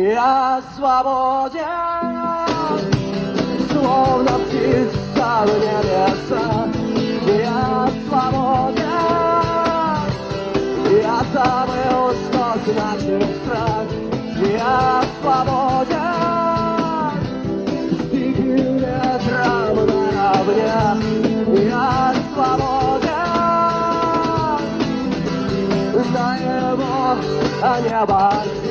Я свободен, словно птица в небесах. Я свободен, я забыл, что значит страх. Я свободен, с диким ветром наравне. Я свободен, на его небо.